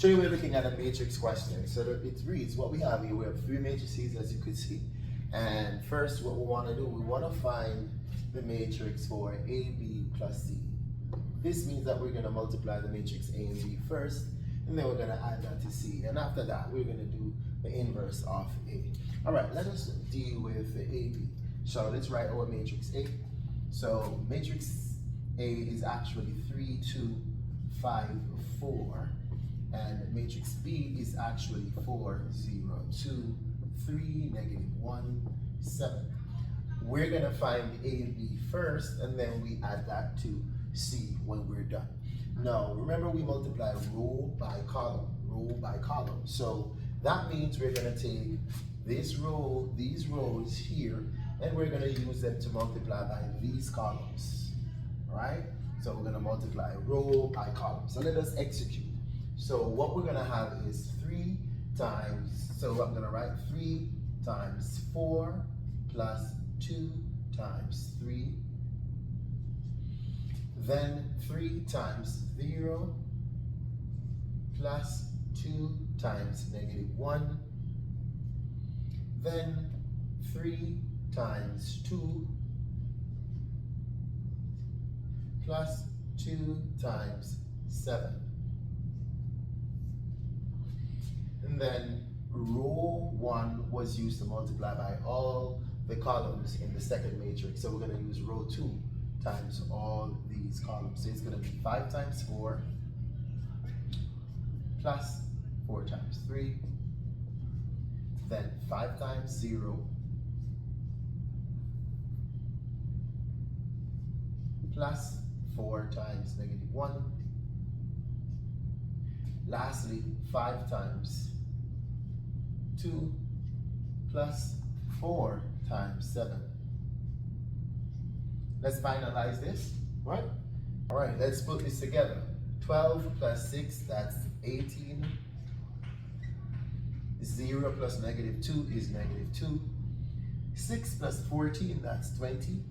Today we're looking at a matrix question. So it reads, what we have here, we have three matrices as you could see. And first what we want to do, we want to find the matrix for AB plus C. This means that we're going to multiply the matrix A and B first, and then we're going to add that to C. And after that, we're going to do the inverse of A. All right, let us deal with the AB. So let's write our matrix A. So matrix A is actually 3, 2, 5, 4. And matrix B is actually 4, 0, 2, 3, -1, 7. We're going to find A and B first, and then we add that to C when we're done. Now, remember we multiply row by column, row by column. So that means we're going to take this row, these rows here, and we're going to use them to multiply by these columns. All right? So we're going to multiply row by column. So let us execute. So what we're going to have is 3 times, so I'm going to write 3 times 4 plus 2 times 3. Then 3 times 0 plus 2 times -1. Then 3 times 2 plus 2 times 7. And then row 1 was used to multiply by all the columns in the second matrix. So we're going to use row 2 times all these columns. So it's going to be 5 times 4 plus 4 times 3. Then 5 times 0 plus 4 times -1. Lastly, 5 times 2 plus 4 times 7. Let's finalize this, right? All right, let's put this together. 12 plus 6, that's 18. 0 plus -2 is -2. 6 plus 14, that's 20.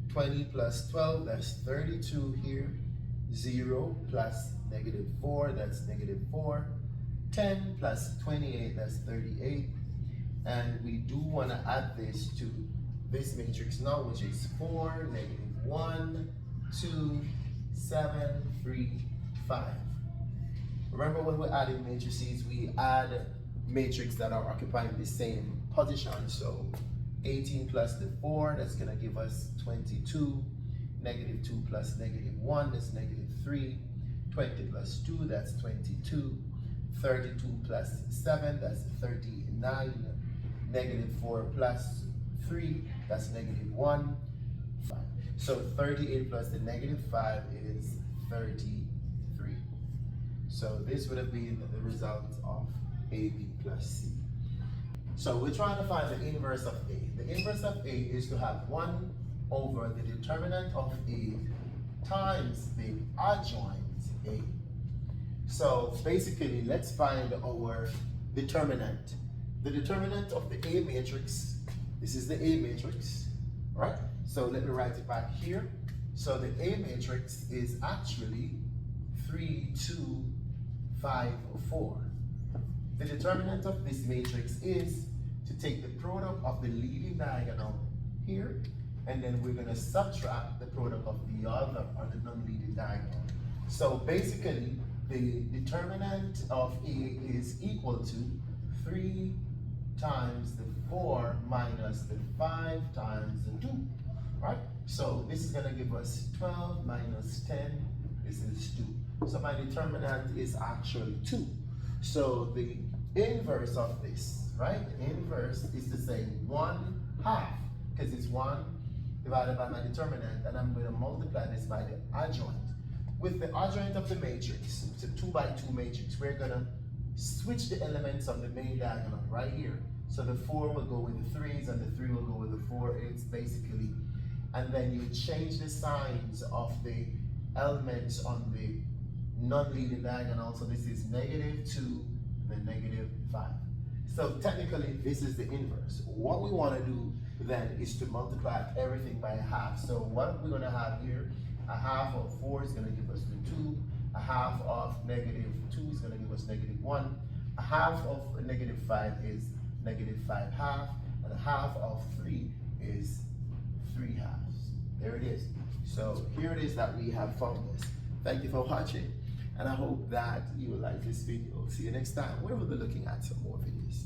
20 plus 12, that's 32 here. 0 plus -4, that's -4. 10 plus 28, that's 38. And we do want to add this to this matrix now, which is 4, -1, 2, 7, 3, 5. Remember when we're adding matrices, we add matrices that are occupying the same position. So 18 plus the 4, that's going to give us 22. -2 plus -1, that's -3. 20 plus 2, that's 22. 32 plus 7, that's 39. -4 plus 3, that's -1. 5. So 38 plus the -5 is 33. So this would have been the result of AB plus C. So we're trying to find the inverse of A. The inverse of A is to have 1 over the determinant of A times the adjoint A. So basically, let's find our determinant. The determinant of the A matrix, this is the A matrix, right? So let me write it back here. So the A matrix is actually 3, 2, 5, 4. The determinant of this matrix is to take the product of the leading diagonal here, and then we're going to subtract the product of the other, or the non-leading diagonal. So basically, the determinant of A is equal to 3 times the 4 minus the 5 times the 2, right? So this is going to give us 12 minus 10, this is 2. So my determinant is actually 2. So the inverse of this, right? The inverse is to say 1/2, because it's 1 divided by my determinant, and I'm going to multiply this by the adjoint. With the adjoint of the matrix, it's a 2 by 2 matrix, we're going to switch the elements on the main diagonal right here. So the 4 will go with the 3s, and the 3 will go with the 4s, basically. And then you change the signs of the elements on the non-leading diagonal. So this is -2, then -5. So technically, this is the inverse. What we want to do then is to multiply everything by 1/2. So what we're going to have here, 1/2 of 4 is going to give us the 2, A half of negative 2 is going to give us negative 1. A half of negative 5 is negative 5 half. And a half of 3 is 3 halves. There it is. So here it is that we have found this. Thank you for watching. And I hope that you will like this video. See you next time, where we'll be looking at some more videos.